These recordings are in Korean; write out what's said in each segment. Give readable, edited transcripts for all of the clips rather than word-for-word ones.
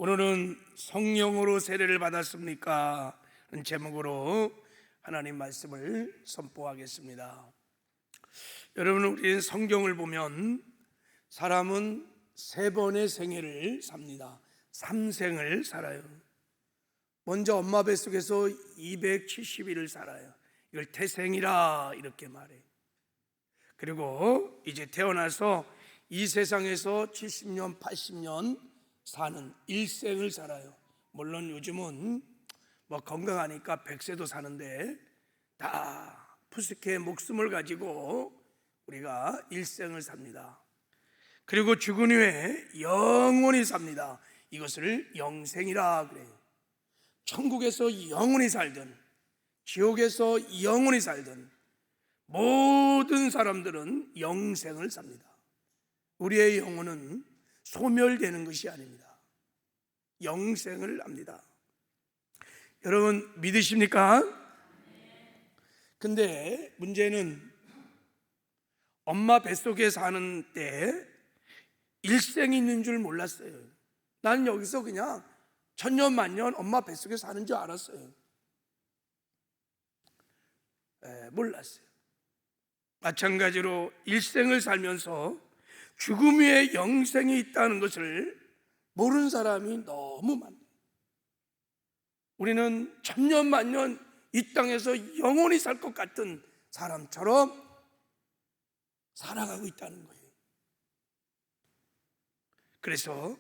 오늘은 성령으로 세례를 받았습니까? 라는 제목으로 하나님 말씀을 선포하겠습니다. 여러분, 우리는 성경을 보면 사람은 세 번의 생애를 삽니다. 삼생을 살아요. 먼저 엄마 뱃속에서 270일을 살아요. 이걸 태생이라 이렇게 말해요. 그리고 이제 태어나서 이 세상에서 70년, 80년 사는 일생을 살아요. 물론 요즘은 건강하니까 100세도 사는데 다 푸스케의 목숨을 가지고 우리가 일생을 삽니다. 그리고 죽은 후에 영원히 삽니다. 이것을 영생이라 그래요. 천국에서 영원히 살든 지옥에서 영원히 살든 모든 사람들은 영생을 삽니다. 우리의 영혼은 소멸되는 것이 아닙니다. 영생을 합니다. 여러분 믿으십니까? 근데 문제는 엄마 뱃속에 사는 때 일생이 있는 줄 몰랐어요. 나는 여기서 그냥 천년 만년 엄마 뱃속에 사는 줄 알았어요. 몰랐어요. 마찬가지로 일생을 살면서 죽음 위에 영생이 있다는 것을 모르는 사람이 너무 많아요. 우리는 천년 만년 이 땅에서 영원히 살 것 같은 사람처럼 살아가고 있다는 거예요. 그래서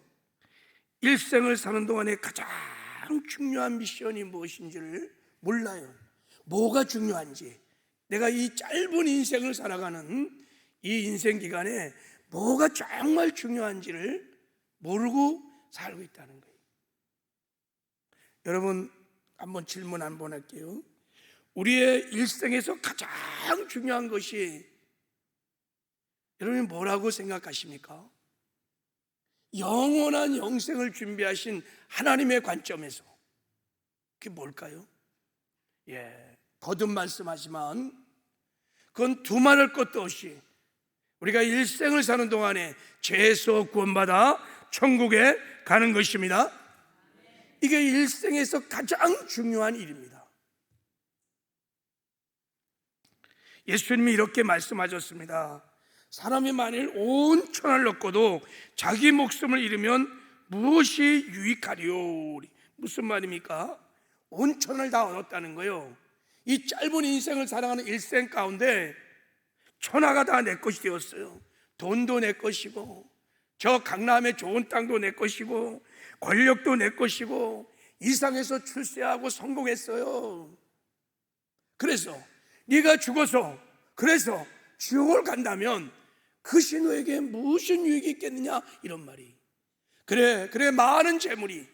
일생을 사는 동안에 가장 중요한 미션이 무엇인지를 몰라요. 뭐가 중요한지, 내가 이 짧은 인생을 살아가는 이 인생 기간에 뭐가 정말 중요한지를 모르고 살고 있다는 거예요. 여러분, 한번 질문 한번 할게요. 우리의 일생에서 가장 중요한 것이 여러분이 뭐라고 생각하십니까? 영원한 영생을 준비하신 하나님의 관점에서 그게 뭘까요? 거듭 말씀하지만 그건 두말할 것도 없이 우리가 일생을 사는 동안에 죄에서 구원받아 천국에 가는 것입니다. 이게 일생에서 가장 중요한 일입니다. 예수님이 이렇게 말씀하셨습니다. 사람이 만일 온 천하를 얻고도 자기 목숨을 잃으면 무엇이 유익하리요? 무슨 말입니까? 온 천하를 다 얻었다는 거예요. 이 짧은 인생을 살아가는 일생 가운데 천하가 다 내 것이 되었어요. 돈도 내 것이고 저 강남의 좋은 땅도 내 것이고 권력도 내 것이고 이상에서 출세하고 성공했어요. 그래서 네가 죽어서 그래서 지옥을 간다면 그 신우에게 무슨 유익이 있겠느냐, 이런 말이. 그래 많은 재물이,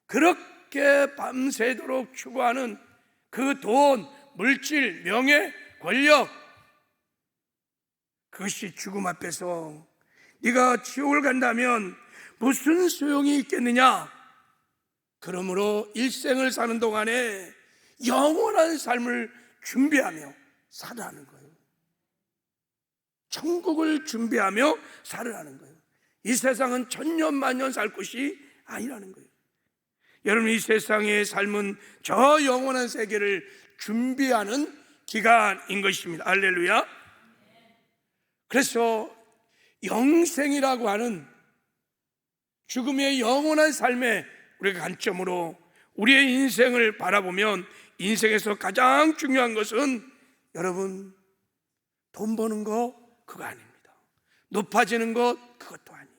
그렇게 밤새도록 추구하는 그 돈, 물질, 명예, 권력, 그것이 죽음 앞에서 네가 지옥을 간다면 무슨 소용이 있겠느냐? 그러므로 일생을 사는 동안에 영원한 삶을 준비하며 살아가는 거예요. 천국을 준비하며 살아가는 거예요. 이 세상은 천년 만년 살 것이 아니라는 거예요. 여러분, 이 세상의 삶은 저 영원한 세계를 준비하는 기간인 것입니다. 할렐루야. 그래서 영생이라고 하는 죽음의 영원한 삶의 우리가 관점으로 우리의 인생을 바라보면 인생에서 가장 중요한 것은 여러분, 돈 버는 거 그거 아닙니다. 높아지는 것 그것도 아니에요.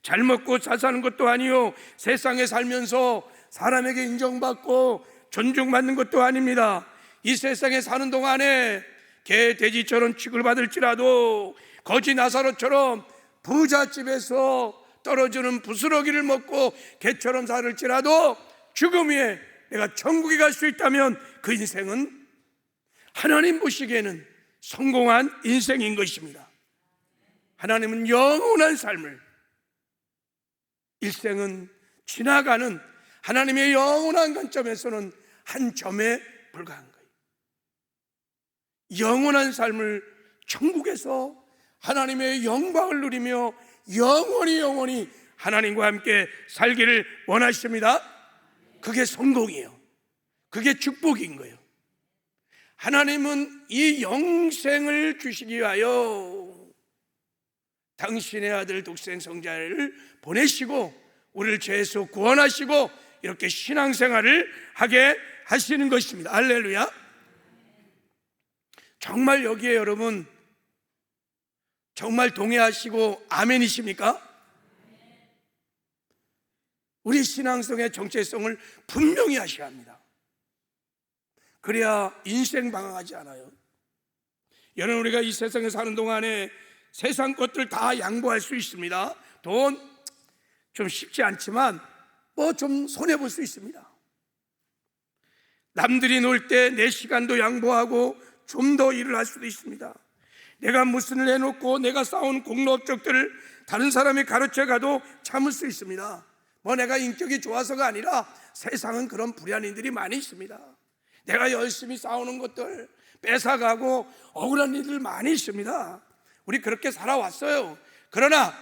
잘 먹고 잘 사는 것도 아니요. 세상에 살면서 사람에게 인정받고 존중받는 것도 아닙니다. 이 세상에 사는 동안에 개 돼지처럼 취급받을지라도 거지 나사로처럼 부잣집에서 떨어지는 부스러기를 먹고 개처럼 살을지라도 죽음 후에 내가 천국에 갈 수 있다면 그 인생은 하나님 보시기에는 성공한 인생인 것입니다. 하나님은 영원한 삶을, 일생은 지나가는 하나님의 영원한 관점에서는 한 점에 불과한 거예요. 영원한 삶을 천국에서 하나님의 영광을 누리며 영원히 하나님과 함께 살기를 원하십니다. 그게 성공이에요. 그게 축복인 거예요. 하나님은 이 영생을 주시기 위하여 당신의 아들 독생 성자를 보내시고 우리를 죄에서 구원하시고 이렇게 신앙생활을 하게 하시는 것입니다. 할렐루야. 정말 여기에 여러분 정말 동의하시고 아멘이십니까? 우리 신앙성의 정체성을 분명히 하셔야 합니다. 그래야 인생 방황하지 않아요. 여러분, 우리가 이 세상에 사는 동안에 세상 것들 다 양보할 수 있습니다. 돈 좀 쉽지 않지만 뭐 좀 손해볼 수 있습니다. 남들이 놀 때 내 시간도 양보하고 좀 더 일을 할 수도 있습니다. 내가 무슨 일 해놓고 내가 쌓은 공로 업적들을 다른 사람이 가르쳐 가도 참을 수 있습니다. 뭐 내가 인격이 좋아서가 아니라 세상은 그런 불량인들이 많이 있습니다. 내가 열심히 쌓아오는 것들 뺏어가고 억울한 일들 많이 있습니다. 우리 그렇게 살아왔어요. 그러나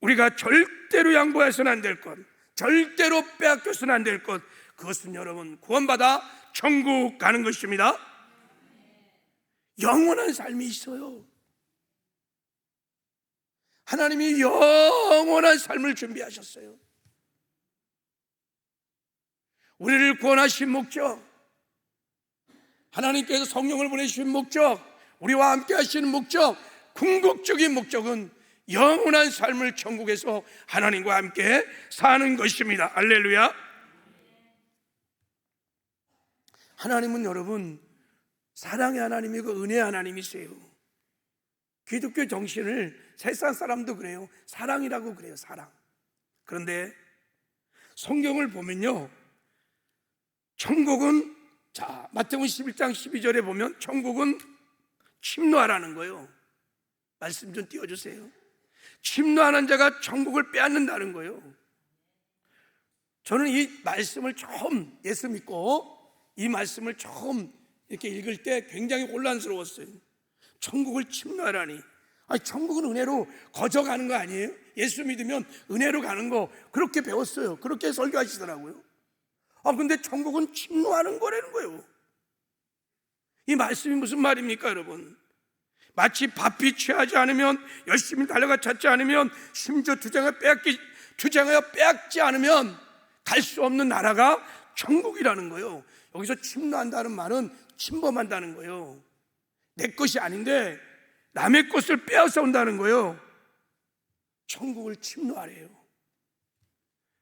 우리가 절대로 양보해서는 안 될 것, 절대로 빼앗겨서는 안 될 것, 그것은 여러분 구원받아 천국 가는 것입니다. 영원한 삶이 있어요. 하나님이 영원한 삶을 준비하셨어요. 우리를 구원하신 목적, 하나님께서 성령을 보내주신 목적, 우리와 함께 하시는 목적, 궁극적인 목적은 영원한 삶을 천국에서 하나님과 함께 사는 것입니다. 할렐루야. 하나님은 여러분 사랑의 하나님이고 은혜의 하나님이세요. 기독교 정신을 세상 사람도 그래요. 사랑이라고 그래요. 사랑. 그런데 성경을 보면요, 천국은, 자, 마태복음 11장 12절에 보면 천국은 침노하라는 거예요. 말씀 좀 띄워주세요. 침노하는 자가 천국을 빼앗는다는 거예요. 저는 이 말씀을 처음, 예수 믿고 이 말씀을 처음 이렇게 읽을 때 굉장히 혼란스러웠어요. 천국을 침노하라니. 아니, 천국은 은혜로 거저 가는 거 아니에요? 예수 믿으면 은혜로 가는 거 그렇게 배웠어요. 그렇게 설교하시더라고요. 근데 천국은 침노하는 거라는 거예요. 이 말씀이 무슨 말입니까, 여러분? 마치 바삐 취하지 않으면, 열심히 달려가 찾지 않으면, 심지어 투쟁하여 빼앗지 않으면 갈 수 없는 나라가 천국이라는 거예요. 여기서 침노한다는 말은 침범한다는 거예요. 내 것이 아닌데 남의 것을 빼앗아 온다는 거예요. 천국을 침노하래요.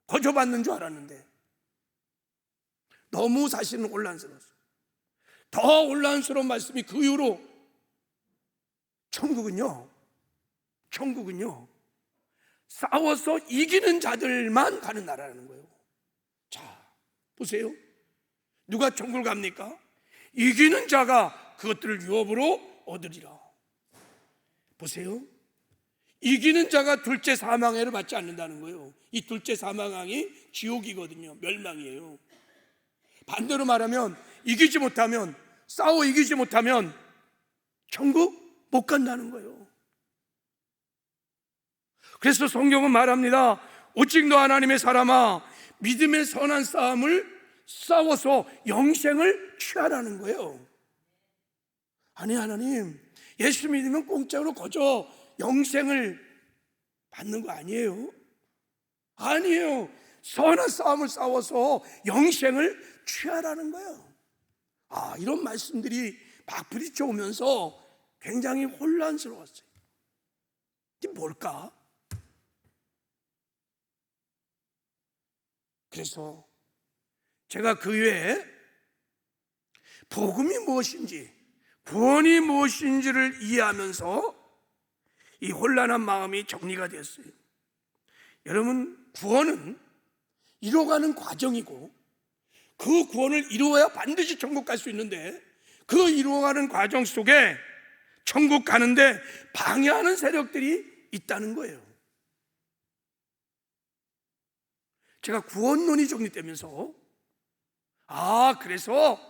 거저받는 줄 알았는데 너무 사실은 혼란스러웠어요. 더 혼란스러운 말씀이 그 이후로 천국은요 싸워서 이기는 자들만 가는 나라라는 거예요. 자, 보세요. 누가 천국을 갑니까? 이기는 자가 그것들을 유업으로 얻으리라. 보세요. 이기는 자가 둘째 사망해를 받지 않는다는 거예요. 이 둘째 사망이 지옥이거든요. 멸망이에요. 반대로 말하면 이기지 못하면, 싸워 이기지 못하면 천국 못 간다는 거예요. 그래서 성경은 말합니다. 오직 너 하나님의 사람아, 믿음의 선한 싸움을 싸워서 영생을 취하라는 거예요. 아니, 하나님, 예수 믿으면 공짜로 거저 영생을 받는 거 아니에요? 아니에요. 선한 싸움을 싸워서 영생을 취하라는 거예요. 이런 말씀들이 막 부딪혀 오면서 굉장히 혼란스러웠어요. 이게 뭘까? 그래서 제가 그 외에 복음이 무엇인지, 구원이 무엇인지를 이해하면서 이 혼란한 마음이 정리가 되었어요. 여러분, 구원은 이뤄가는 과정이고 그 구원을 이루어야 반드시 천국 갈 수 있는데 그 이루어가는 과정 속에 천국 가는데 방해하는 세력들이 있다는 거예요. 제가 구원론이 정리되면서 그래서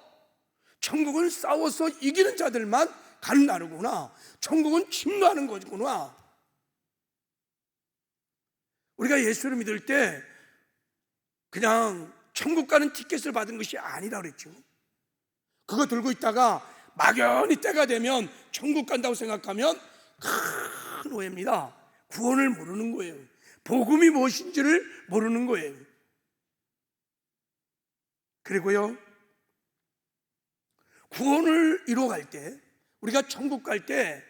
천국은 싸워서 이기는 자들만 가는 나라구나, 천국은 침노하는 거구나, 우리가 예수를 믿을 때 그냥 천국 가는 티켓을 받은 것이 아니라 그랬죠. 그거 들고 있다가 막연히 때가 되면 천국 간다고 생각하면 큰 오해입니다. 구원을 모르는 거예요. 복음이 무엇인지를 모르는 거예요. 그리고요, 구원을 이루어갈 때, 우리가 천국 갈 때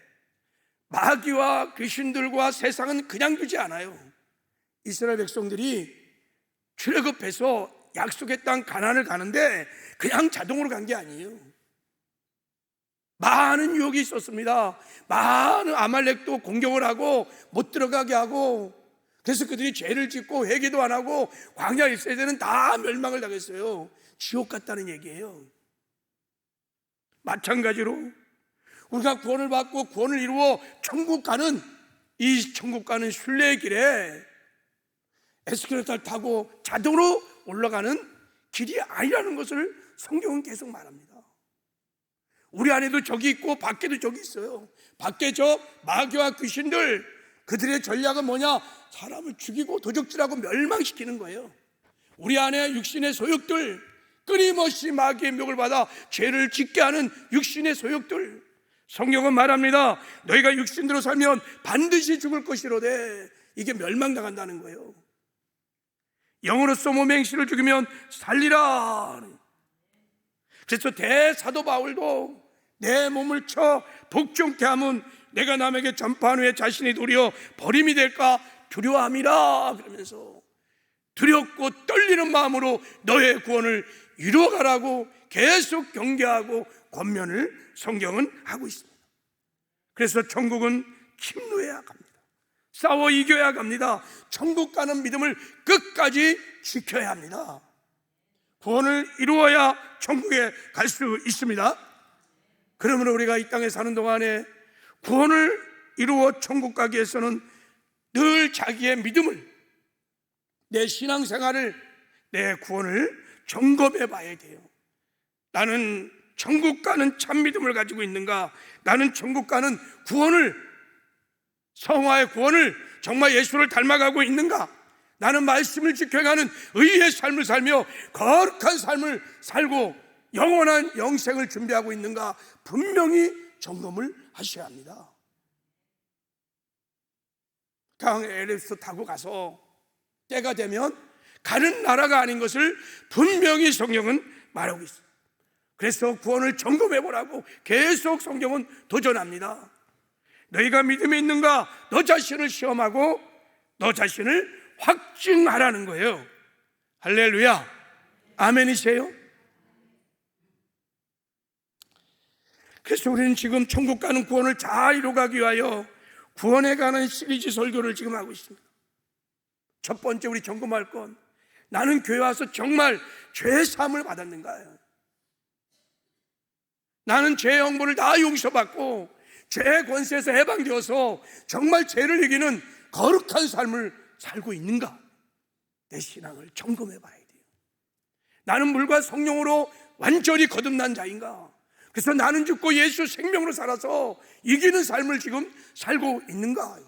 마귀와 귀신들과 세상은 그냥 두지 않아요. 이스라엘 백성들이 출애굽해서 약속의 땅 가나안을 가는데 그냥 자동으로 간 게 아니에요. 많은 유혹이 있었습니다. 많은 아말렉도 공격을 하고 못 들어가게 하고, 그래서 그들이 죄를 짓고 회개도 안 하고 광야 1세대는 다 멸망을 당했어요. 지옥 같다는 얘기예요. 마찬가지로 우리가 구원을 받고 구원을 이루어 천국 가는, 이 천국 가는 순례의 길에 에스컬레이터를 타고 자동으로 올라가는 길이 아니라는 것을 성경은 계속 말합니다. 우리 안에도 적이 있고 밖에도 적이 있어요. 밖에 적, 마귀와 귀신들, 그들의 전략은 뭐냐? 사람을 죽이고 도적질하고 멸망시키는 거예요. 우리 안에 육신의 소욕들, 끊임없이 마귀의 미혹을 받아 죄를 짓게 하는 육신의 소욕들, 성경은 말합니다. 너희가 육신대로 살면 반드시 죽을 것이로되, 이게 멸망당한다는 거예요. 영으로서 몸의 행실을 죽이면 살리라. 그래서 대사도 바울도 내 몸을 쳐 복종케 하면 내가 남에게 전파한 후에 자신이 도리어 버림이 될까 두려워함이라, 그러면서 두렵고 떨리는 마음으로 너의 구원을 이루어가라고 계속 경계하고 권면을 성경은 하고 있습니다. 그래서 천국은 침노해야 합니다. 싸워 이겨야 합니다. 천국 가는 믿음을 끝까지 지켜야 합니다. 구원을 이루어야 천국에 갈 수 있습니다. 그러므로 우리가 이 땅에 사는 동안에 구원을 이루어 천국 가기 위해서는 늘 자기의 믿음을, 내 신앙생활을, 내 구원을 점검해 봐야 돼요. 나는 천국 가는 참 믿음을 가지고 있는가? 나는 천국 가는 구원을, 성화의 구원을 정말 예수를 닮아가고 있는가? 나는 말씀을 지켜가는 의의 삶을 살며 거룩한 삶을 살고 영원한 영생을 준비하고 있는가? 분명히 점검을 하셔야 합니다. 강 에베레스트 타고 가서 때가 되면 가는 나라가 아닌 것을 분명히 성경은 말하고 있어요. 그래서 구원을 점검해 보라고 계속 성경은 도전합니다. 너희가 믿음이 있는가? 너 자신을 시험하고 너 자신을 확증하라는 거예요. 할렐루야, 아멘이세요? 그래서 우리는 지금 천국 가는 구원을 잘 이루어가기 위하여 구원에 관한 시리즈 설교를 지금 하고 있습니다. 첫 번째 우리 점검할 건, 나는 교회 와서 정말 죄 사함을 받았는가요? 나는 죄의 형벌을 다 용서받고 죄의 권세에서 해방되어서 정말 죄를 이기는 거룩한 삶을 살고 있는가? 내 신앙을 점검해 봐야 돼요. 나는 물과 성령으로 완전히 거듭난 자인가? 그래서 나는 죽고 예수 생명으로 살아서 이기는 삶을 지금 살고 있는가?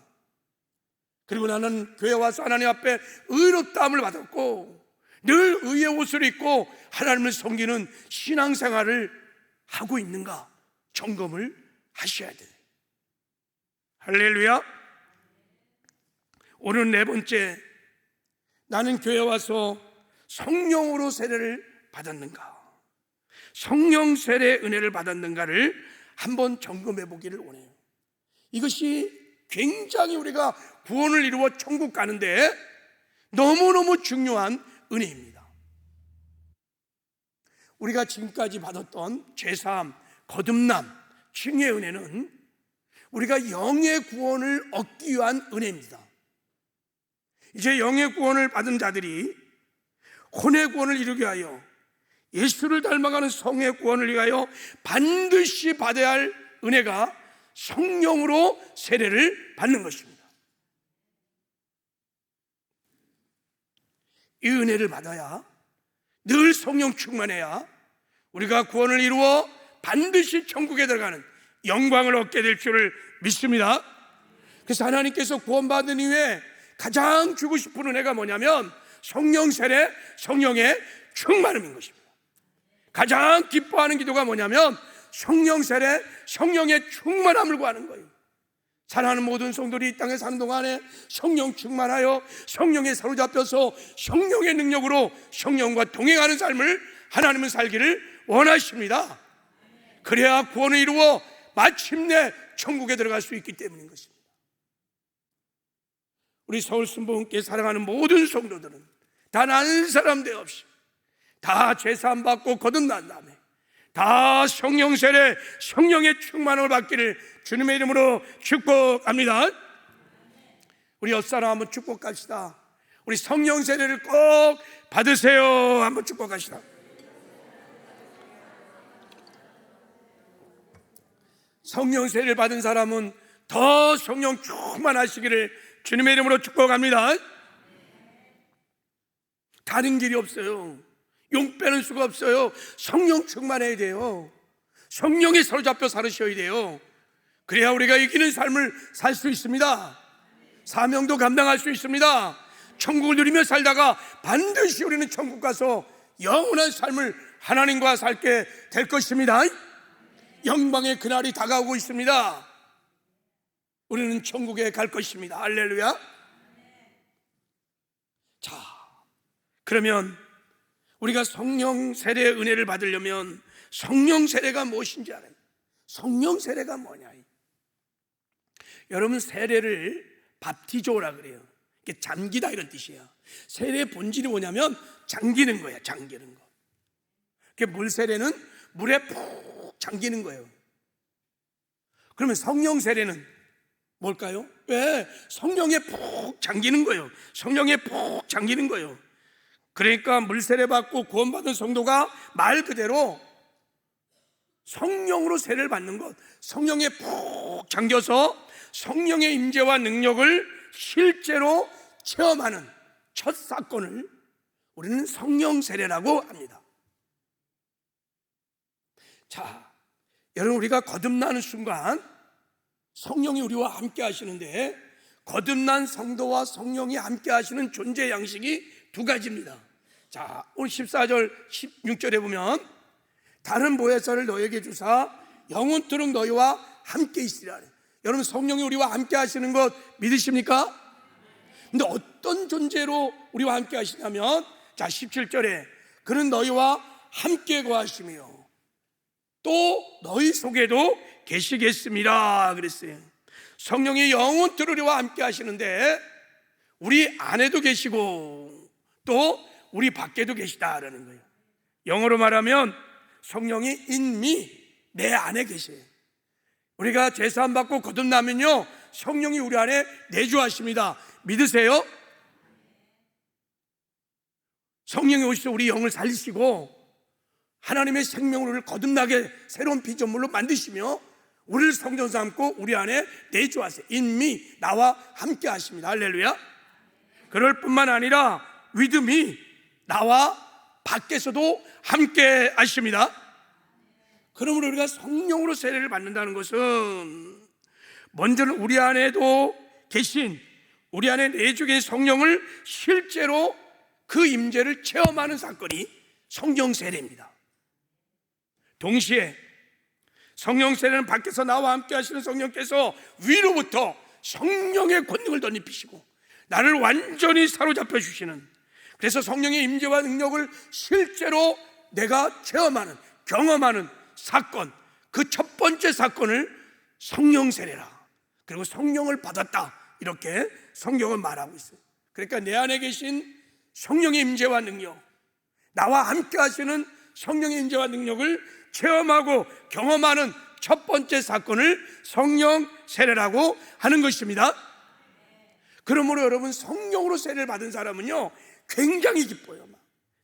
그리고 나는 교회 와서 하나님 앞에 의롭다함을 받았고 늘 의의 옷을 입고 하나님을 섬기는 신앙생활을 하고 있는가? 점검을 하셔야 돼요. 할렐루야. 오늘 네 번째, 나는 교회 와서 성령으로 세례를 받았는가? 성령 세례 은혜를 받았는가를 한번 점검해 보기를 원해요. 이것이 굉장히 우리가 구원을 이루어 천국 가는데 너무너무 중요한 은혜입니다. 우리가 지금까지 받았던 제사함, 거듭남, 칭의 은혜는 우리가 영의 구원을 얻기 위한 은혜입니다. 이제 영의 구원을 받은 자들이 혼의 구원을 이루기 위하여, 예수를 닮아가는 성의 구원을 위하여 반드시 받아야 할 은혜가 성령으로 세례를 받는 것입니다. 이 은혜를 받아야, 늘 성령 충만해야 우리가 구원을 이루어 반드시 천국에 들어가는 영광을 얻게 될 줄을 믿습니다. 그래서 하나님께서 구원받은 이후에 가장 주고 싶은 은혜가 뭐냐면 성령 세례, 성령의 충만함인 것입니다. 가장 기뻐하는 기도가 뭐냐면 성령 세례, 성령의 충만함을 구하는 거예요. 사랑하는 모든 성도들이 이 땅에 사는 동안에 성령 충만하여 성령에 사로잡혀서 성령의 능력으로 성령과 동행하는 삶을 하나님은 살기를 원하십니다. 그래야 구원을 이루어 마침내 천국에 들어갈 수 있기 때문인 것입니다. 우리 서울 순복음교회 사랑하는 모든 성도들은 단 한 사람 대 없이 다 제사함 받고 거듭난 다음에 다 성령 세례, 성령의 충만함을 받기를 주님의 이름으로 축복합니다. 우리 옆사람 한번 축복합시다. 우리 성령 세례를 꼭 받으세요. 한번 축복합시다. 성령 세례를 받은 사람은 더 성령 충만하시기를 주님의 이름으로 축복합니다. 다른 길이 없어요. 용 빼는 수가 없어요. 성령 충만해야 돼요. 성령에 사로잡혀 살으셔야 돼요. 그래야 우리가 이기는 삶을 살 수 있습니다. 사명도 감당할 수 있습니다. 천국을 누리며 살다가 반드시 우리는 천국 가서 영원한 삶을 하나님과 살게 될 것입니다. 영광의 그날이 다가오고 있습니다. 우리는 천국에 갈 것입니다. 할렐루야. 자, 그러면 우리가 성령 세례의 은혜를 받으려면 성령 세례가 무엇인지 알아요. 성령 세례가 뭐냐? 여러분, 세례를 밥티조라 그래요. 이게 잠기다 이런 뜻이에요. 세례의 본질이 뭐냐면 잠기는 거야. 잠기는 거. 물 세례는 물에 푹 잠기는 거예요. 그러면 성령 세례는 뭘까요? 왜? 성령에 푹 잠기는 거예요. 성령에 푹 잠기는 거예요. 그러니까 물 세례 받고 구원받은 성도가 말 그대로 성령으로 세례를 받는 것, 성령에 푹 잠겨서 성령의 임재와 능력을 실제로 체험하는 첫 사건을 우리는 성령 세례라고 합니다. 자, 여러분, 우리가 거듭나는 순간 성령이 우리와 함께 하시는데, 거듭난 성도와 성령이 함께 하시는 존재 양식이 두 가지입니다. 자, 오늘 14절 16절에 보면 다른 보혜사를 너에게 주사 영원토록 너희와 함께 있으리라. 여러분, 성령이 우리와 함께 하시는 것 믿으십니까? 근데 어떤 존재로 우리와 함께 하시냐면, 자, 17절에 그는 너희와 함께 거하시며 또 너희 속에도 계시겠습니다 그랬어요. 성령이 영원토록 우리와 함께 하시는데 우리 안에도 계시고 또 우리 밖에도 계시다라는 거예요. 영어로 말하면 성령이 in me, 내 안에 계세요. 우리가 제사함 받고 거듭나면요, 성령이 우리 안에 내주하십니다. 믿으세요? 성령이 오셔서 우리 영을 살리시고 하나님의 생명을 거듭나게 새로운 피조물로 만드시며 우리를 성전 삼고 우리 안에 내주하세요. in me, 나와 함께 하십니다. 할렐루야. 그럴 뿐만 아니라 with me, 나와 밖에서도 함께 하십니다. 그러므로 우리가 성령으로 세례를 받는다는 것은 먼저는 우리 안에도 계신, 우리 안에 내주 계신 성령을 실제로 그 임재를 체험하는 사건이 성령 세례입니다. 동시에 성령 세례는 밖에서 나와 함께 하시는 성령께서 위로부터 성령의 권능을 덧입히시고 나를 완전히 사로잡혀 주시는, 그래서 성령의 임재와 능력을 실제로 내가 체험하는, 경험하는 사건, 그 첫 번째 사건을 성령 세례라, 그리고 성령을 받았다, 이렇게 성경은 말하고 있어요. 그러니까 내 안에 계신 성령의 임재와 능력, 나와 함께 하시는 성령의 임재와 능력을 체험하고 경험하는 첫 번째 사건을 성령 세례라고 하는 것입니다. 그러므로 여러분, 성령으로 세례를 받은 사람은요 굉장히 기뻐요.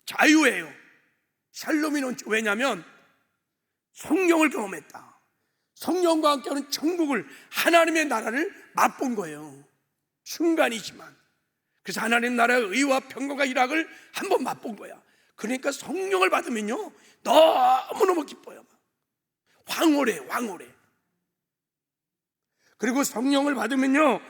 자유해요. 샬롬이 넘치고. 왜냐하면 성령을 경험했다. 성령과 함께하는 천국을, 하나님의 나라를 맛본 거예요. 순간이지만. 그래서 하나님 나라의 의와 평강과 희락을 한번 맛본 거야. 그러니까 성령을 받으면요 너무너무 기뻐요. 황홀해. 그리고 성령을 받으면요,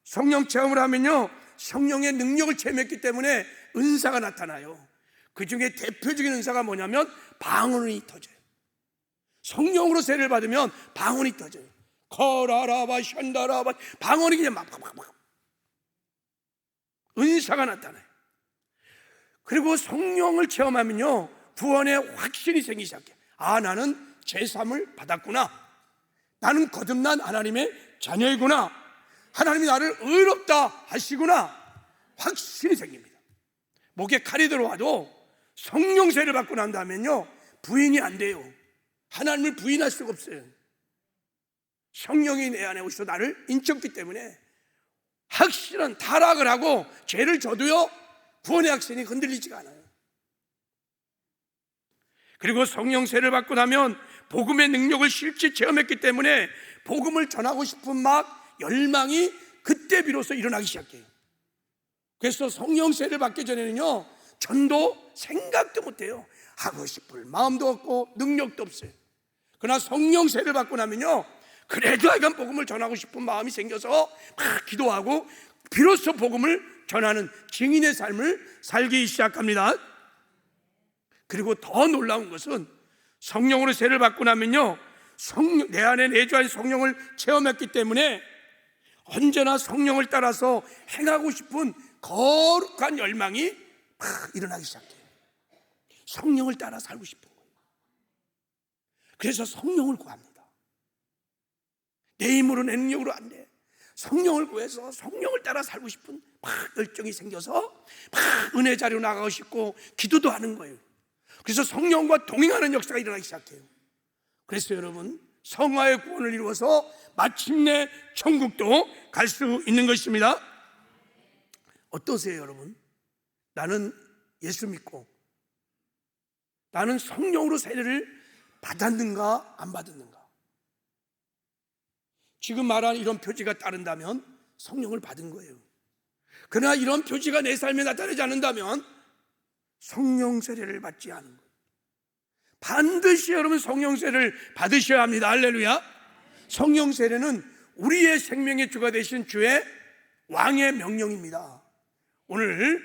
성령 체험을 하면요, 성령의 능력을 체험했기 때문에 은사가 나타나요. 그 중에 대표적인 은사가 뭐냐면 방언이 터져요. 성령으로 세례를 받으면 방언이 터져요. 거라라바 션다라바, 방언이 그냥 막 은사가 나타나요. 그리고 성령을 체험하면요, 구원의 확신이 생기기 시작해요. 아, 나는 제3을 받았구나. 나는 거듭난 하나님의 자녀이구나. 하나님이 나를 의롭다 하시구나. 확신이 생깁니다. 목에 칼이 들어와도 성령 세례를 받고 난 다음에는요, 부인이 안 돼요. 하나님을 부인할 수가 없어요. 성령이 내 안에 오셔서 나를 인쳤기 때문에 확실한 타락을 하고 죄를 져도요, 구원의 확신이 흔들리지가 않아요. 그리고 성령 세례를 받고 나면 복음의 능력을 실제 체험했기 때문에 복음을 전하고 싶은 막 열망이 그때 비로소 일어나기 시작해요. 그래서 성령 세례를 받기 전에는요, 전도 생각도 못해요. 하고 싶을 마음도 없고 능력도 없어요. 그러나 성령 세례를 받고 나면요, 그래도 하여간 복음을 전하고 싶은 마음이 생겨서 막 기도하고 비로소 복음을 전하는 증인의 삶을 살기 시작합니다. 그리고 더 놀라운 것은 성령으로 세례를 받고 나면요, 내 안에 내주한 성령을 체험했기 때문에 언제나 성령을 따라서 행하고 싶은 거룩한 열망이 막 일어나기 시작해요. 성령을 따라 살고 싶은 거예요. 그래서 성령을 구합니다. 내 힘으로 내 능력으로 안 돼. 성령을 구해서 성령을 따라 살고 싶은 막 열정이 생겨서 막 은혜 자리로 나가고 싶고 기도도 하는 거예요. 그래서 성령과 동행하는 역사가 일어나기 시작해요. 그래서 여러분, 성화의 구원을 이루어서 마침내 천국도 갈 수 있는 것입니다. 어떠세요, 여러분? 나는 예수 믿고 나는 성령으로 세례를 받았는가 안 받았는가? 지금 말한 이런 표지가 따른다면 성령을 받은 거예요. 그러나 이런 표지가 내 삶에 나타나지 않는다면 성령 세례를 받지 않은 거예요. 반드시 여러분 성령 세례를 받으셔야 합니다. 할렐루야. 성령 세례는 우리의 생명의 주가 되신 주의 왕의 명령입니다. 오늘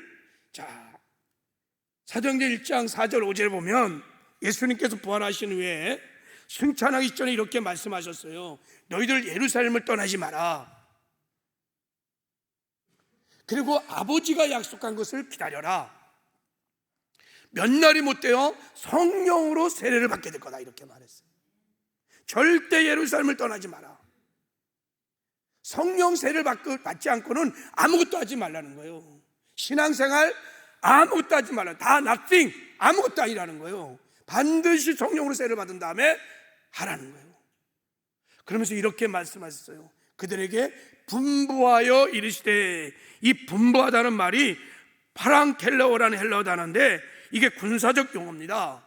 사도행전 1장 4절 5절에 보면 예수님께서 부활하신 후에 승천하기 전에 이렇게 말씀하셨어요. 너희들 예루살렘을 떠나지 마라. 그리고 아버지가 약속한 것을 기다려라. 몇 날이 못 되어 성령으로 세례를 받게 될 거다, 이렇게 말했어요. 절대 예루살렘을 떠나지 마라. 성령 세례를 받지 않고는 아무것도 하지 말라는 거예요. 신앙생활 아무것도 하지 말라. 다 nothing, 아무것도 아니라는 거예요. 반드시 성령으로 세례를 받은 다음에 하라는 거예요. 그러면서 이렇게 말씀하셨어요. 그들에게 분부하여 이르시되, 이 분부하다는 말이 파랑켈레오라는 헬라어 단어인데 이게 군사적 용어입니다.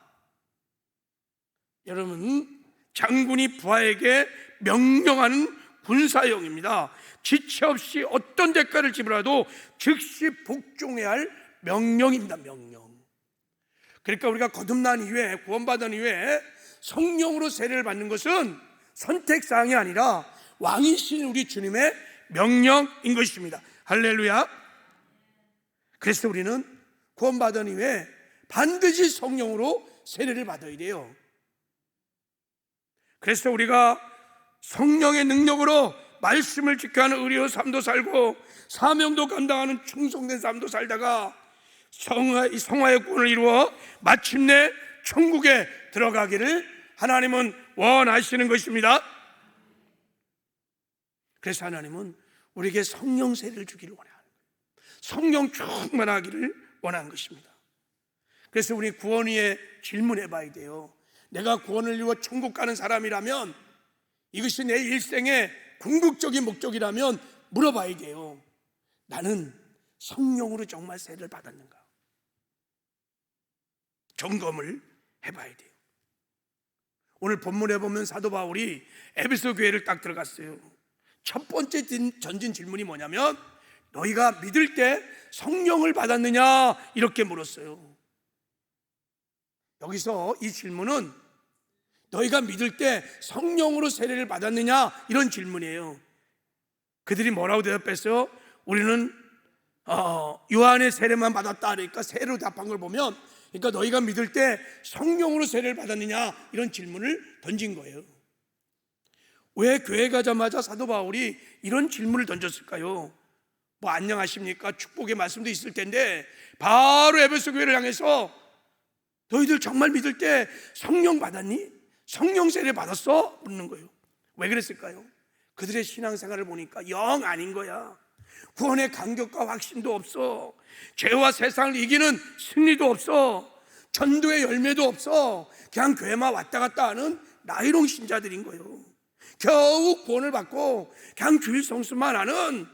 여러분, 장군이 부하에게 명령하는 군사용입니다. 지체 없이 어떤 대가를 지불하도 즉시 복종해야 할 명령입니다. 명령. 그러니까 우리가 거듭난 이후에, 구원받은 이후에 성령으로 세례를 받는 것은 선택사항이 아니라 왕이신 우리 주님의 명령인 것입니다. 할렐루야. 그래서 우리는 구원받은 이후에 반드시 성령으로 세례를 받아야 돼요. 그래서 우리가 성령의 능력으로 말씀을 지켜하는 의리의 삶도 살고 사명도 감당하는 충성된 삶도 살다가 성화의 구원을 이루어 마침내 천국에 들어가기를 하나님은 원하시는 것입니다. 그래서 하나님은 우리에게 성령 세례를 주기를 원하는 거예요. 성령 충만하기를 원하는 것입니다. 그래서 우리 구원 위에 질문해 봐야 돼요. 내가 구원을 이루어 천국 가는 사람이라면, 이것이 내 일생의 궁극적인 목적이라면 물어봐야 돼요. 나는 성령으로 정말 세례를 받았는가? 점검을 해봐야 돼요. 오늘 본문에 보면 사도 바울이 에베소 교회를 딱 들어갔어요. 첫 번째 던진 질문이 뭐냐면, 너희가 믿을 때 성령을 받았느냐? 이렇게 물었어요. 여기서 이 질문은 너희가 믿을 때 성령으로 세례를 받았느냐? 이런 질문이에요. 그들이 뭐라고 대답했어요? 우리는 요한의 세례만 받았다 그러니까 세례로 답한 걸 보면, 그러니까 너희가 믿을 때 성령으로 세례를 받았느냐 이런 질문을 던진 거예요. 왜 교회 가자마자 사도 바울이 이런 질문을 던졌을까요? 뭐 안녕하십니까 축복의 말씀도 있을 텐데 바로 에베소 교회를 향해서 너희들 정말 믿을 때 성령 받았니? 성령 세례 받았어? 묻는 거예요. 왜 그랬을까요? 그들의 신앙생활을 보니까 영 아닌 거야. 구원의 감격과 확신도 없어. 죄와 세상을 이기는 승리도 없어. 전도의 열매도 없어. 그냥 교회만 왔다 갔다 하는 나이롱 신자들인 거예요. 겨우 구원을 받고 그냥 주일 성수만 하는,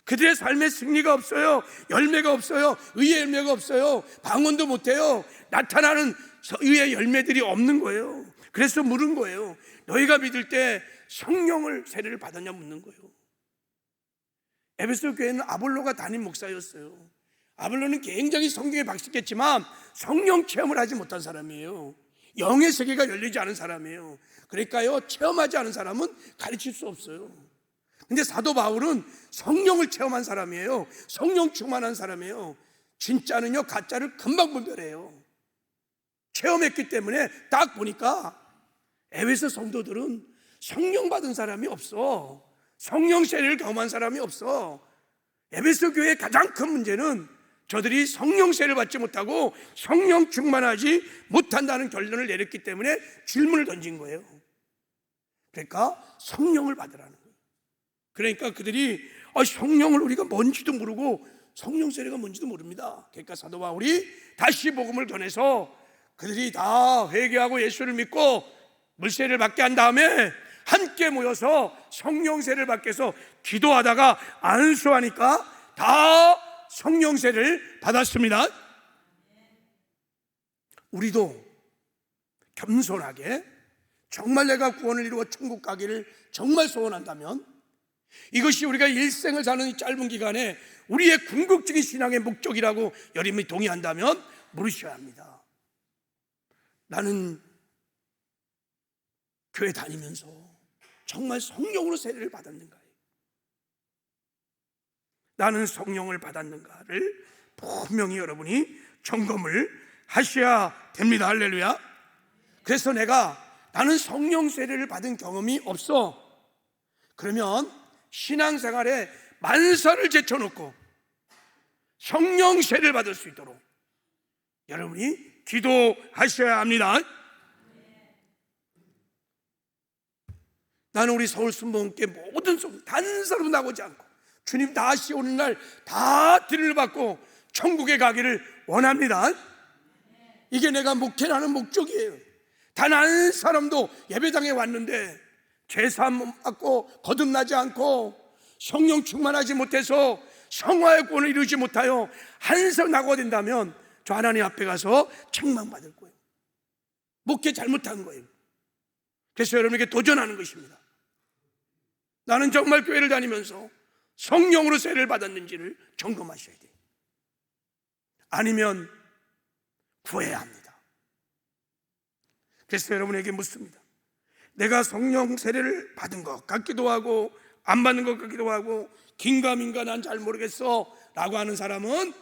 그들의 삶에 승리가 없어요. 열매가 없어요. 의의 열매가 없어요. 방언도 못해요. 나타나는 의의 열매들이 없는 거예요. 그래서 물은 거예요. 너희가 믿을 때 성령을 세례를 받았냐 묻는 거예요. 에베소 교회는 아볼로가 담임 목사였어요. 아볼로는 굉장히 성경에 박식했지만 성령 체험을 하지 못한 사람이에요. 영의 세계가 열리지 않은 사람이에요. 그러니까요, 체험하지 않은 사람은 가르칠 수 없어요. 근데 사도 바울은 성령을 체험한 사람이에요. 성령 충만한 사람이에요. 진짜는요 가짜를 금방 분별해요. 체험했기 때문에 딱 보니까 에베소 성도들은 성령 받은 사람이 없어. 성령 세례를 경험한 사람이 없어. 에베소 교회의 가장 큰 문제는 저들이 성령 세례를 받지 못하고 성령 충만하지 못한다는 결론을 내렸기 때문에 질문을 던진 거예요. 그러니까 성령을 받으라는 거예요. 그러니까 그들이 성령을 우리가 뭔지도 모르고 성령 세례가 뭔지도 모릅니다. 그러니까 사도 바울이 다시 복음을 전해서 그들이 다 회개하고 예수를 믿고 물세례를 받게 한 다음에 함께 모여서 성령 세례를 받게 해서 기도하다가 안수하니까 다 성령 세례를 받았습니다. 우리도 겸손하게 정말 내가 구원을 이루어 천국 가기를 정말 소원한다면, 이것이 우리가 일생을 사는 이 짧은 기간에 우리의 궁극적인 신앙의 목적이라고 여러분이 동의한다면 물으셔야 합니다. 나는 교회 다니면서 정말 성령으로 세례를 받았는가요? 나는 성령을 받았는가를 분명히 여러분이 점검을 하셔야 됩니다. 할렐루야. 그래서 나는 성령 세례를 받은 경험이 없어. 그러면 신앙생활에 만사를 제쳐놓고 성령 세례를 받을 수 있도록 여러분이 기도하셔야 합니다. 나는 우리 서울 순복음교회 모든 송 단 사람 나오지 않고 주님 다시 오는 날 다 드리를 받고 천국에 가기를 원합니다. 이게 내가 목회라는 목적이에요. 단 한 사람도 예배당에 왔는데 죄사함 받고 거듭나지 않고 성령 충만하지 못해서 성화의 구원을 이루지 못하여 한석 낙오가 된다면 저 하나님 앞에 가서 책망받을 거예요. 목회 잘못한 거예요. 그래서 여러분에게 도전하는 것입니다. 나는 정말 교회를 다니면서 성령으로 세례를 받았는지를 점검하셔야 돼요. 아니면 구해야 합니다. 그래서 여러분에게 묻습니다. 내가 성령 세례를 받은 것 같기도 하고 안 받는 것 같기도 하고 긴가민가 난 잘 모르겠어 라고 하는 사람은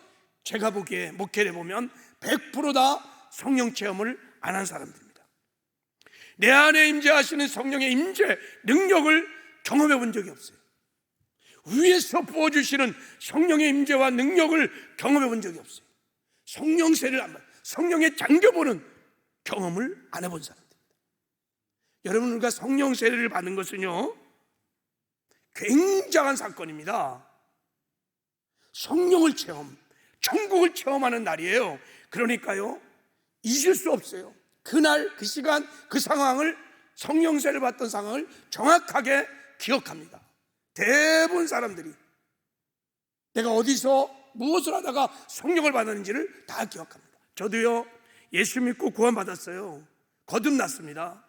제가 보기에 목회를 보면 100% 성령 체험을 안 한 사람들입니다. 내 안에 임재하시는 성령의 임재 능력을 경험해 본 적이 없어요. 위에서 부어주시는 성령의 임재와 능력을 경험해 본 적이 없어요. 성령 세례를 안 받, 성령에 잠겨보는 경험을 안 해본 사람들입니다. 여러분, 우리가 성령 세례를 받는 것은요 굉장한 사건입니다. 성령을 체험, 천국을 체험하는 날이에요. 그러니까요 잊을 수 없어요. 그날 그 시간 그 상황을, 성령 세례를 받던 상황을 정확하게 기억합니다. 대부분 사람들이 내가 어디서 무엇을 하다가 성령을 받았는지를 다 기억합니다. 저도요 예수 믿고 구원 받았어요. 거듭났습니다.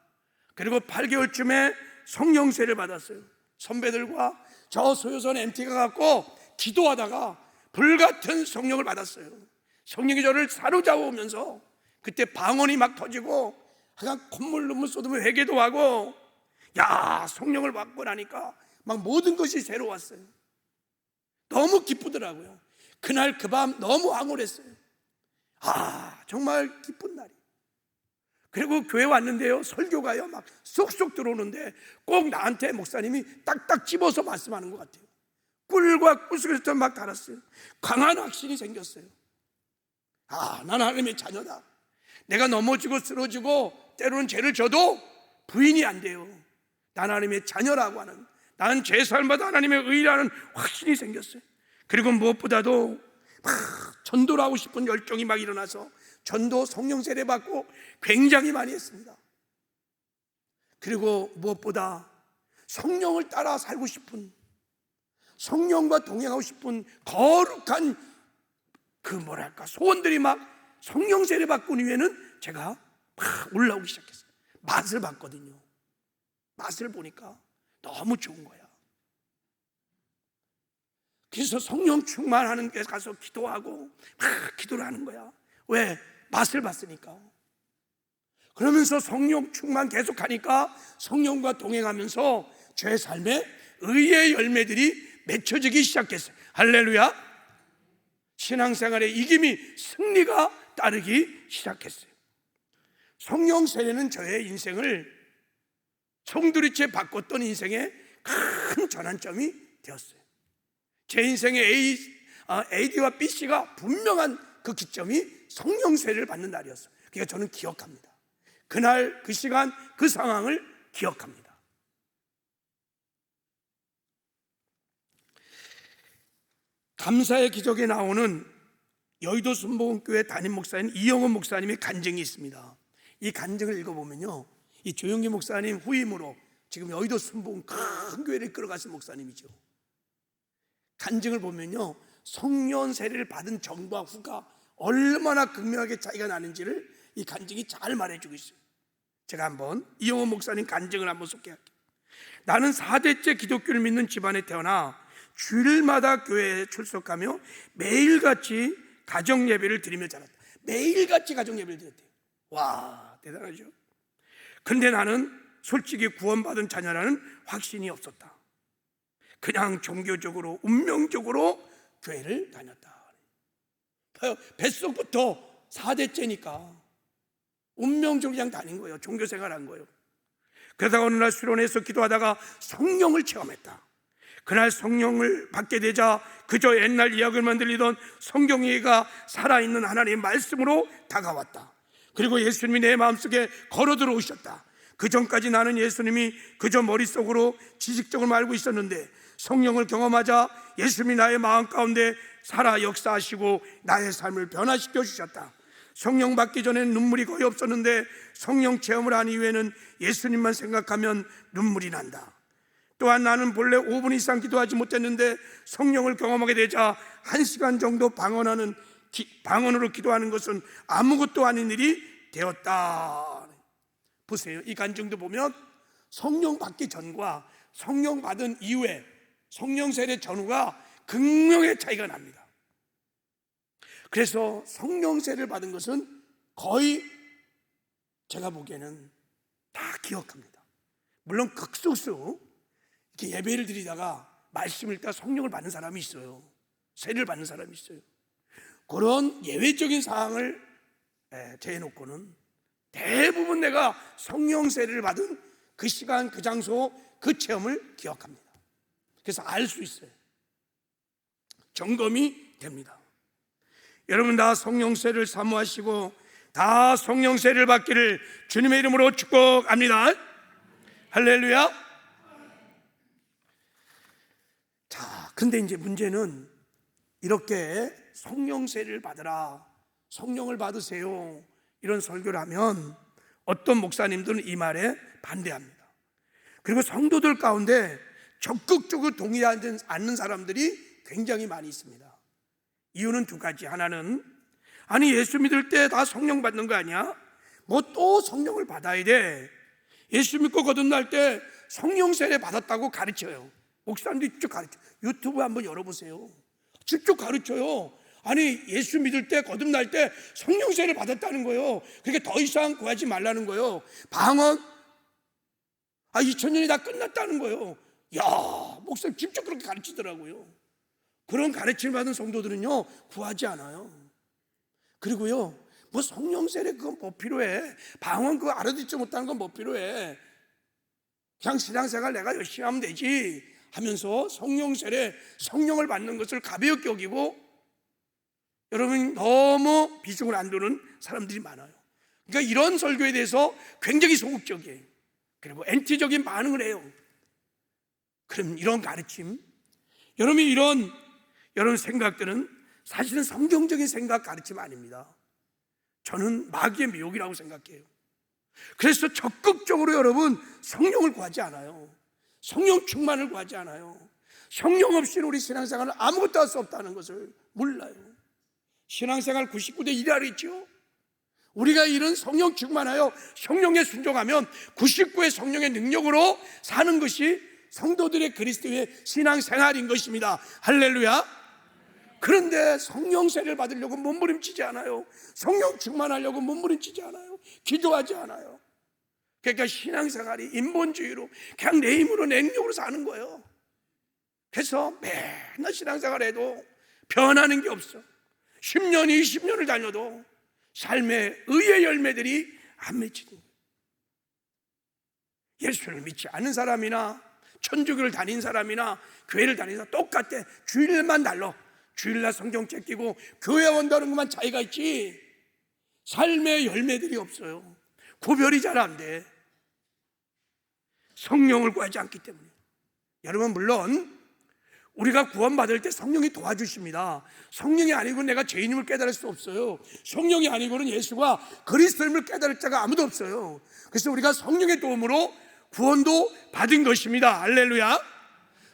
그리고 8개월쯤에 성령 세례를 받았어요. 선배들과 저 소요선 MT가 갖고 기도하다가 불같은 성령을 받았어요. 성령이 저를 사로잡아오면서 그때 방언이 막 터지고 하여간 콧물 눈물 쏟으며 회개도 하고, 야 성령을 받고 나니까 막 모든 것이 새로웠어요. 너무 기쁘더라고요. 그날 그 밤 너무 황홀했어요. 정말 기쁜 날이. 그리고 교회 왔는데요, 설교가요 막 쏙쏙 들어오는데 꼭 나한테 목사님이 딱딱 집어서 말씀하는 것 같아요. 꿀과 꿀속에서 막 달았어요. 강한 확신이 생겼어요. 난 하나님의 자녀다. 내가 넘어지고 쓰러지고 때로는 죄를 져도 부인이 안 돼요. 난 하나님의 자녀라고 하는, 나는 제 삶마다 하나님의 의라는 확신이 생겼어요. 그리고 무엇보다도 막 전도를 하고 싶은 열정이 막 일어나서 전도 성령 세례 받고 굉장히 많이 했습니다. 그리고 무엇보다 성령을 따라 살고 싶은, 성령과 동행하고 싶은 거룩한 소원들이 막 성령 세례 받고 이후에는 제가 막 올라오기 시작했어요. 맛을 봤거든요. 맛을 보니까 너무 좋은 거야. 그래서 성령 충만하는 데 가서 기도하고 막 기도를 하는 거야. 왜? 맛을 봤으니까. 그러면서 성령 충만 계속하니까 성령과 동행하면서 제 삶에 의의 열매들이 맺혀지기 시작했어요. 할렐루야. 신앙생활의 이김이, 승리가 따르기 시작했어요. 성령 세례는 저의 인생을 송두리째 바꿨던 인생의 큰 전환점이 되었어요. 제 인생의 AD와 BC가 분명한 그 기점이 성령 세례를 받는 날이었어요. 그러니까 저는 기억합니다. 그날 그 시간 그 상황을 기억합니다. 감사의 기적에 나오는 여의도 순복음교회 담임 목사인 이영원 목사님의 간증이 있습니다. 이 간증을 읽어보면요, 이 조영기 목사님 후임으로 지금 여의도 순복음 큰 교회를 이끌어가신 목사님이죠. 간증을 보면요, 성령 세례를 받은 전과 후가 얼마나 극명하게 차이가 나는지를 이 간증이 잘 말해주고 있어요. 제가 한번 이영원 목사님 간증을 한번 소개할게요. 나는 4대째 기독교를 믿는 집안에 태어나 주일마다 교회에 출석하며 매일같이 가정 예배를 드리며 자랐다. 매일같이 가정 예배를 드렸대요. 와, 대단하죠. 근데 나는 솔직히 구원받은 자녀라는 확신이 없었다. 그냥 종교적으로 운명적으로 교회를 다녔다. 뱃속부터 4대째니까 운명적으로 그냥 다닌 거예요. 종교생활한 거예요. 그러다가 어느 날 수련회에서 기도하다가 성령을 체험했다. 그날 성령을 받게 되자 그저 옛날 이야기만 들리던 성경 얘기가 살아있는 하나님의 말씀으로 다가왔다. 그리고 예수님이 내 마음속에 걸어 들어오셨다. 그 전까지 나는 예수님이 그저 머릿속으로 지식적으로 알고 있었는데 성령을 경험하자 예수님이 나의 마음 가운데 살아 역사하시고 나의 삶을 변화시켜 주셨다. 성령 받기 전에는 눈물이 거의 없었는데 성령 체험을 한 이후에는 예수님만 생각하면 눈물이 난다. 또한 나는 본래 5분 이상 기도하지 못했는데 성령을 경험하게 되자 1시간 정도 방언으로 기도하는 것은 아무것도 아닌 일이 되었다. 보세요. 이 간증도 보면 성령 받기 전과 성령 받은 이후에 성령 세례 전후가 극명의 차이가 납니다. 그래서 성령 세례를 받은 것은 거의 제가 보기에는 다 기억합니다. 물론 극소수 이렇게 예배를 드리다가 말씀을 읽다가 성령을 받는 사람이 있어요. 세례를 받는 사람이 있어요. 그런 예외적인 상황을 제해놓고는 대부분 내가 성령 세례를 받은 그 시간, 그 장소, 그 체험을 기억합니다. 그래서 알 수 있어요. 점검이 됩니다. 여러분 다 성령 세례를 사모하시고 다 성령 세례를 받기를 주님의 이름으로 축복합니다. 할렐루야. 자, 근데 이제 문제는 이렇게 성령 세례를 받으라, 성령을 받으세요, 이런 설교를 하면 어떤 목사님들은 이 말에 반대합니다. 그리고 성도들 가운데 적극적으로 동의하지 않는 사람들이 굉장히 많이 있습니다. 이유는 두 가지. 하나는 아니 예수 믿을 때 다 성령 받는 거 아니야? 뭐 또 성령을 받아야 돼? 예수 믿고 거듭날 때 성령 세례 받았다고 가르쳐요. 목사님들이 직접 가르쳐요. 유튜브 한번 열어보세요. 직접 가르쳐요. 아니 예수 믿을 때 거듭날 때 성령 세례 받았다는 거예요. 그러니까 더 이상 구하지 말라는 거예요. 방언 2000년이 다 끝났다는 거예요. 야, 목사님 직접 그렇게 가르치더라고요. 그런 가르침을 받은 성도들은요 구하지 않아요. 그리고요 뭐 성령 세례 그건 뭐 필요해, 방언 그거 알아듣지 못하는 건 뭐 필요해, 그냥 신앙생활 내가 열심히 하면 되지 하면서 성령 세례, 성령을 받는 것을 가볍게 여기고 여러분 너무 비중을 안 두는 사람들이 많아요. 그러니까 이런 설교에 대해서 굉장히 소극적이에요. 그리고 엔티적인 반응을 해요. 그럼 이런 가르침, 여러분이 이런 생각들은 사실은 성경적인 생각 가르침 아닙니다. 저는 마귀의 미혹이라고 생각해요. 그래서 적극적으로 여러분 성령을 구하지 않아요. 성령 충만을 구하지 않아요. 성령 없이는 우리 신앙생활은 아무것도 할 수 없다는 것을 몰라요. 신앙생활 99대 1이라 했죠. 우리가 이런 성령 충만하여 성령에 순종하면 99의 성령의 능력으로 사는 것이 성도들의 그리스도의 신앙생활인 것입니다. 할렐루야. 그런데 성령 세례를 받으려고 몸부림치지 않아요. 성령 충만하려고 몸부림치지 않아요. 기도하지 않아요. 그러니까 신앙생활이 인본주의로 그냥 내 힘으로 내 능력으로 사는 거예요. 그래서 맨날 신앙생활해도 변하는 게 없어. 10년, 20년을 다녀도 삶의 의의 열매들이 안 맺히는 거예요. 예수를 믿지 않은 사람이나 천주교를 다닌 사람이나 교회를 다니는 사람 똑같아. 주일만 달러. 주일날 성경 제끼고 교회 온다는 것만 차이가 있지 삶의 열매들이 없어요. 구별이 잘 안 돼. 성령을 구하지 않기 때문에. 여러분 물론 우리가 구원받을 때 성령이 도와주십니다. 성령이 아니고는 내가 죄인임을 깨달을 수 없어요. 성령이 아니고는 예수가 그리스도임을 깨달을 자가 아무도 없어요. 그래서 우리가 성령의 도움으로 구원도 받은 것입니다. 할렐루야.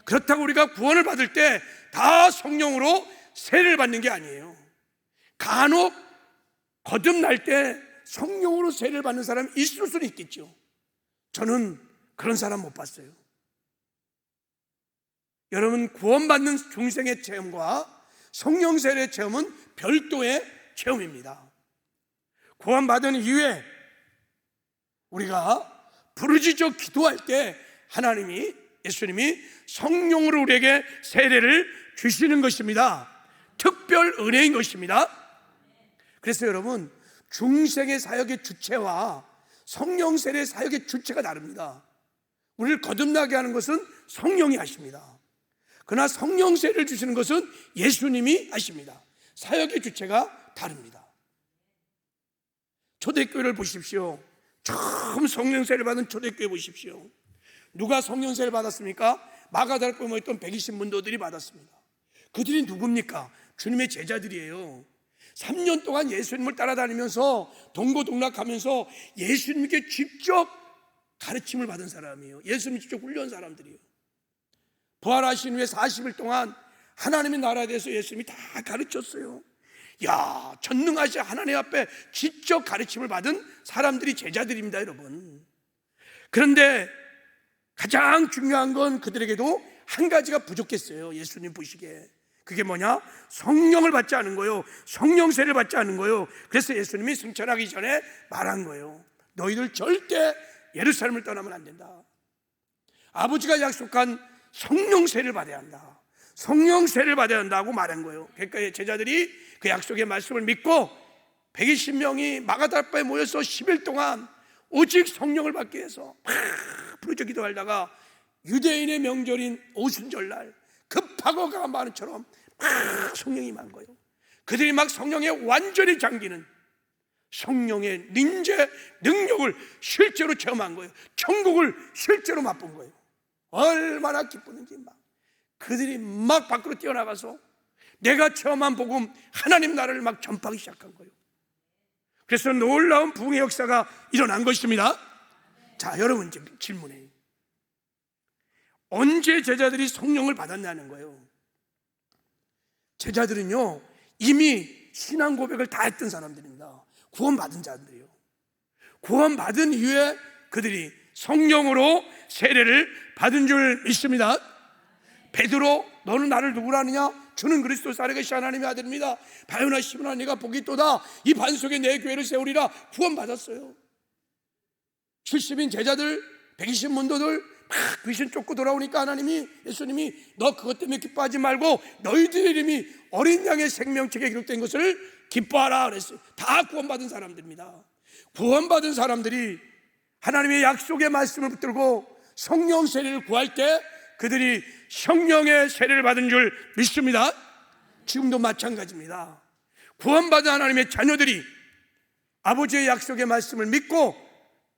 그렇다고 우리가 구원을 받을 때 다 성령으로 세례를 받는 게 아니에요. 간혹 거듭날 때 성령으로 세례를 받는 사람이 있을 수는 있겠죠. 저는 그런 사람 못 봤어요. 여러분 구원받는 중생의 체험과 성령 세례의 체험은 별도의 체험입니다. 구원받은 이후에 우리가 부르짖어 기도할 때 예수님이 성령으로 우리에게 세례를 주시는 것입니다. 특별 은혜인 것입니다. 그래서 여러분 중생의 사역의 주체와 성령 세례의 사역의 주체가 다릅니다. 우리를 거듭나게 하는 것은 성령이 하십니다. 그러나 성령 세례를 주시는 것은 예수님이 하십니다. 사역의 주체가 다릅니다. 초대교회를 보십시오. 처음 성령 세례를 받은 초대교회 보십시오. 누가 성령 세례를 받았습니까? 마가다락방에 모였던 120문도들이 받았습니다. 그들이 누굽니까? 주님의 제자들이에요. 3년 동안 예수님을 따라다니면서 동고동락하면서 예수님께 직접 가르침을 받은 사람이에요. 예수님 직접 훈련한 사람들이에요. 부활하신 후에 40일 동안 하나님의 나라에 대해서 예수님이 다 가르쳤어요. 야, 전능하신 하나님 앞에 직접 가르침을 받은 사람들이 제자들입니다, 여러분. 그런데 가장 중요한 건 그들에게도 한 가지가 부족했어요. 예수님 보시기에. 그게 뭐냐? 성령을 받지 않은 거예요. 성령 세례를 받지 않은 거예요. 그래서 예수님이 승천하기 전에 말한 거예요. 너희들 절대 예루살렘을 떠나면 안 된다. 아버지가 약속한 성령 세례를 받아야 한다. 성령 세례를 받아야 한다고 말한 거예요. 그러니까 제자들이 그 약속의 말씀을 믿고 120명이 마가다락방에 모여서 10일 동안 오직 성령을 받기 위해서 부르짖어 기도하다가 유대인의 명절인 오순절날 급하고 강한 바람처럼 성령이 임한 거예요. 그들이 막 성령에 완전히 잠기는 성령의臨제 능력을 실제로 체험한 거예요. 천국을 실제로 맛본 거예요. 얼마나 기쁘는지 막 그들이 막 밖으로 뛰어나가서 내가 체험한 복음 하나님 나라를 막 전파하기 시작한 거예요. 그래서 놀라운 부흥의 역사가 일어난 것입니다. 자, 여러분 질문해요. 언제 제자들이 성령을 받았냐는 거예요. 제자들은요 이미 신앙 고백을 다 했던 사람들입니다. 구원받은 자들이에요. 구원받은 이후에 그들이 성령으로 세례를 받은 줄 믿습니다. 베드로, 너는 나를 누구라 하느냐? 주는 그리스도 살아계신 하나님의 아들입니다. 바요나 시므나 네가 복이 있도다. 이 반석에 내 교회를 세우리라. 구원받았어요. 70인 제자들, 120문도들 막 귀신 쫓고 돌아오니까 하나님이, 예수님이 너 그것 때문에 기뻐하지 말고 너희들의 이름이 어린 양의 생명책에 기록된 것을 기뻐하라 그랬어요. 다 구원받은 사람들입니다. 구원받은 사람들이 하나님의 약속의 말씀을 붙들고 성령 세례를 구할 때 그들이 성령의 세례를 받은 줄 믿습니다. 지금도 마찬가지입니다. 구원받은 하나님의 자녀들이 아버지의 약속의 말씀을 믿고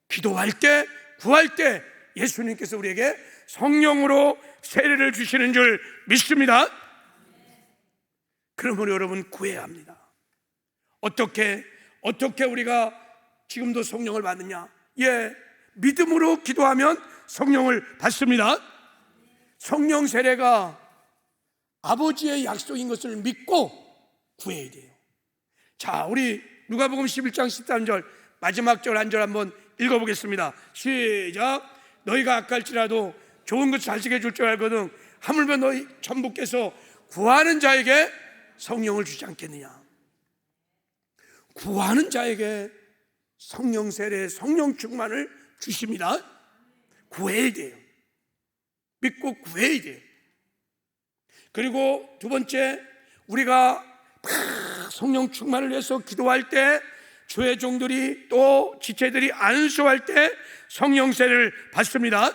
기도할 때, 구할 때 예수님께서 우리에게 성령으로 세례를 주시는 줄 믿습니다. 그러므로 여러분, 구해야 합니다. 어떻게 우리가 지금도 성령을 받느냐? 믿음으로 기도하면 성령을 받습니다. 성령 세례가 아버지의 약속인 것을 믿고 구해야 돼요. 자, 우리 누가복음 11장 13절 마지막 절 한 절 한번 읽어보겠습니다. 시작. 너희가 악할지라도 좋은 것 자식에게 줄 줄 알거든 하물며 너희 전부께서 구하는 자에게 성령을 주지 않겠느냐. 구하는 자에게 성령 세례, 성령 충만을 주십니다. 구해야 돼요. 믿고 구해야 돼요. 그리고 두 번째, 우리가 성령 충만을 위해서 기도할 때 주의 종들이 또 지체들이 안수할 때 성령 세례를 받습니다.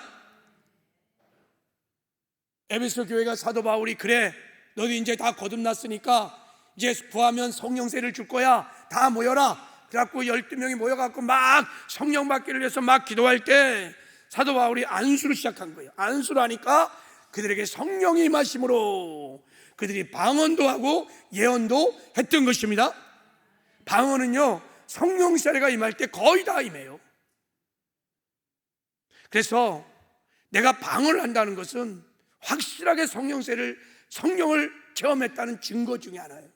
에베소 교회가 사도 바울이 그래 너희 이제 다 거듭났으니까 이제 구하면 성령 세례를 줄 거야, 다 모여라. 그래갖고 12명이 모여갖고 막 성령 받기를 위해서 막 기도할 때 사도 바울이 안수를 시작한 거예요. 안수를 하니까 그들에게 성령이 임하심으로 그들이 방언도 하고 예언도 했던 것입니다. 방언은요, 성령 세례가 임할 때 거의 다 임해요. 그래서 내가 방언을 한다는 것은 확실하게 성령을 체험했다는 증거 중에 하나예요.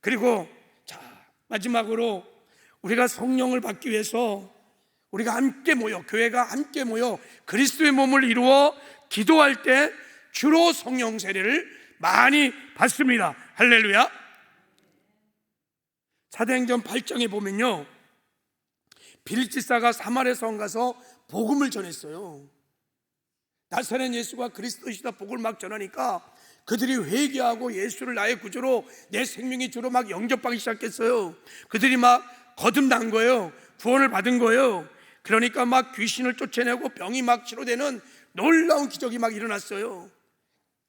그리고 자, 마지막으로 우리가 성령을 받기 위해서 우리가 함께 모여, 교회가 함께 모여 그리스도의 몸을 이루어 기도할 때 주로 성령 세례를 많이 받습니다. 할렐루야. 사도행전 8장에 보면요, 빌립지사가 사마리아 성 가서 복음을 전했어요. 나사렛 예수가 그리스도이시다 복음을 막 전하니까 그들이 회개하고 예수를 나의 구주로, 내 생명의 주로 막 영접하기 시작했어요. 그들이 막 거듭난 거예요. 구원을 받은 거예요. 그러니까 막 귀신을 쫓아내고 병이 막 치료되는 놀라운 기적이 막 일어났어요.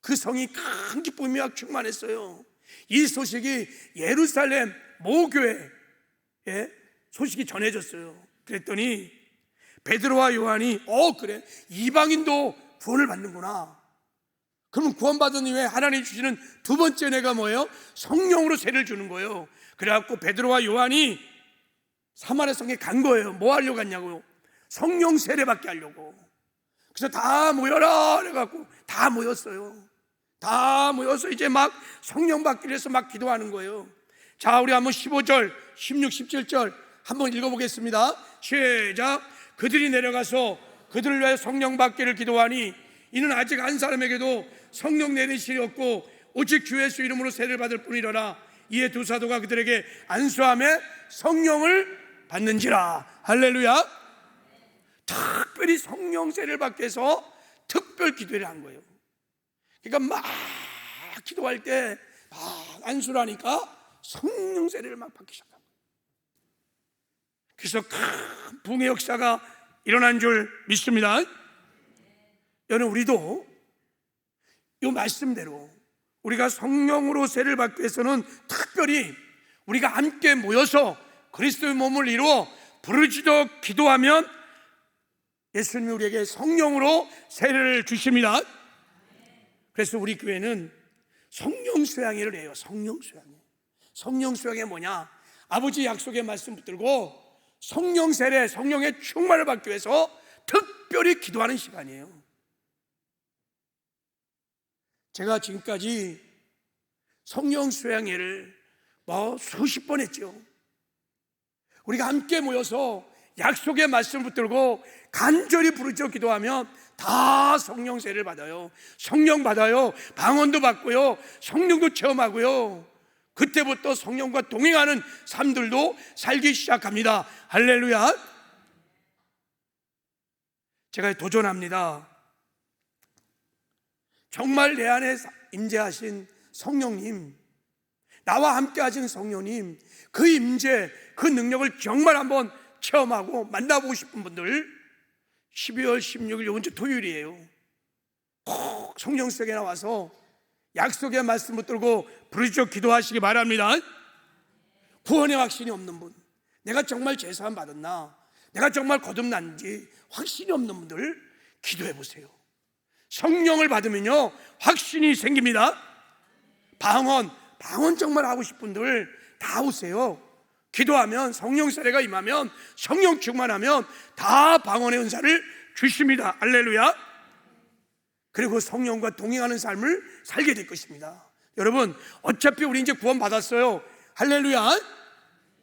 그 성이 큰 기쁨이 막 충만했어요. 이 소식이 예루살렘 모교회에 소식이 전해졌어요. 그랬더니 베드로와 요한이 그래, 이방인도 구원을 받는구나. 그럼 구원받은 이후에 하나님 주시는 두 번째 은혜가 뭐예요? 성령으로 세례를 주는 거예요. 그래갖고 베드로와 요한이 사마리아 성에 간 거예요. 뭐 하려고 갔냐고요? 성령 세례 받게 하려고. 그래서 다 모여라 그래갖고 다 모였어요. 다 모여서 이제 막 성령 받기 위해서 막 기도하는 거예요. 자, 우리 한번 15절, 16, 17절 한번 읽어보겠습니다. 시작. 그들이 내려가서 그들을 위하여 성령 받기를 기도하니 이는 아직 한 사람에게도 성령 내리실이 없고 오직 주 예수 이름으로 세례를 받을 뿐이라나. 이에 두 사도가 그들에게 안수하며 성령을 받는지라. 할렐루야. 특별히 성령 세례를 받기 위해서 특별 기도를 한 거예요. 그러니까 막 기도할 때 막 안수를 하니까 성령 세례를 막 받기 시작합니다. 그래서 큰 부흥의 역사가 일어난 줄 믿습니다. 여러분, 우리도 이 말씀대로 우리가 성령으로 세례를 받기 위해서는 특별히 우리가 함께 모여서 그리스도의 몸을 이루어 부르짖어 기도하면 예수님이 우리에게 성령으로 세례를 주십니다. 그래서 우리 교회는 성령 수양회를 해요. 성령 수양회. 성령 수양회 뭐냐? 아버지 약속의 말씀 붙들고 성령 세례, 성령의 충만을 받기 위해서 특별히 기도하는 시간이에요. 제가 지금까지 성령 수양회를 수십 번 했죠. 우리가 함께 모여서 약속의 말씀을 붙들고 간절히 부르짖어 기도하면 다 성령 세례를 받아요. 성령 받아요. 방언도 받고요. 성령도 체험하고요. 그때부터 성령과 동행하는 삶들도 살기 시작합니다. 할렐루야. 제가 도전합니다. 정말 내 안에 임재하신 성령님, 나와 함께 하신 성령님, 그 임재, 그 능력을 정말 한번 체험하고 만나보고 싶은 분들 12월 16일 이번 주 토요일이에요. 꼭 성령석에 나와서 약속의 말씀 붙들고 부르짖어 기도하시기 바랍니다. 구원의 확신이 없는 분, 내가 정말 죄사함 받았나, 내가 정말 거듭났는지 확신이 없는 분들 기도해 보세요. 성령을 받으면요 확신이 생깁니다. 방언 정말 하고 싶은 분들 다 오세요. 기도하면 성령 세례가 임하면, 성령 충만하면 다 방언의 은사를 주십니다. 할렐루야. 그리고 성령과 동행하는 삶을 살게 될 것입니다. 여러분, 어차피 우리 이제 구원 받았어요. 할렐루야.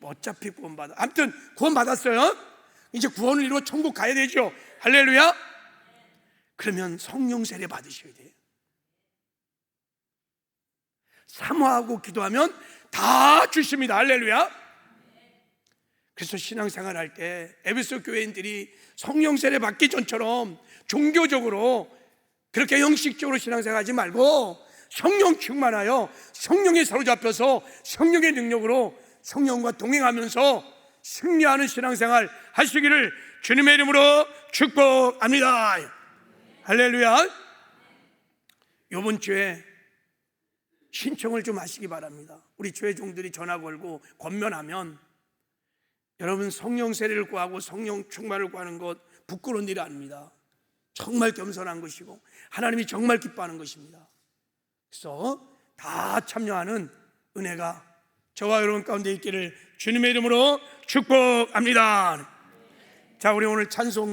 어차피 구원 받아, 아무튼 구원 받았어요. 이제 구원을 이루어 천국 가야 되죠. 할렐루야. 그러면 성령 세례 받으셔야 돼요. 사모하고 기도하면 다 주십니다. 할렐루야. 그래서 신앙생활 할 때 에베소 교회인들이 성령 세례 받기 전처럼 종교적으로 그렇게 형식적으로 신앙생활 하지 말고 성령 충만하여 성령에 사로잡혀서 성령의 능력으로 성령과 동행하면서 승리하는 신앙생활 하시기를 주님의 이름으로 축복합니다. 할렐루야. 이번 주에 신청을 좀 하시기 바랍니다. 우리 교회 종들이 전화 걸고 권면하면, 여러분 성령 세례를 구하고 성령 충만을 구하는 것 부끄러운 일이 아닙니다. 정말 겸손한 것이고 하나님이 정말 기뻐하는 것입니다. 그래서 다 참여하는 은혜가 저와 여러분 가운데 있기를 주님의 이름으로 축복합니다. 자, 우리 오늘 찬송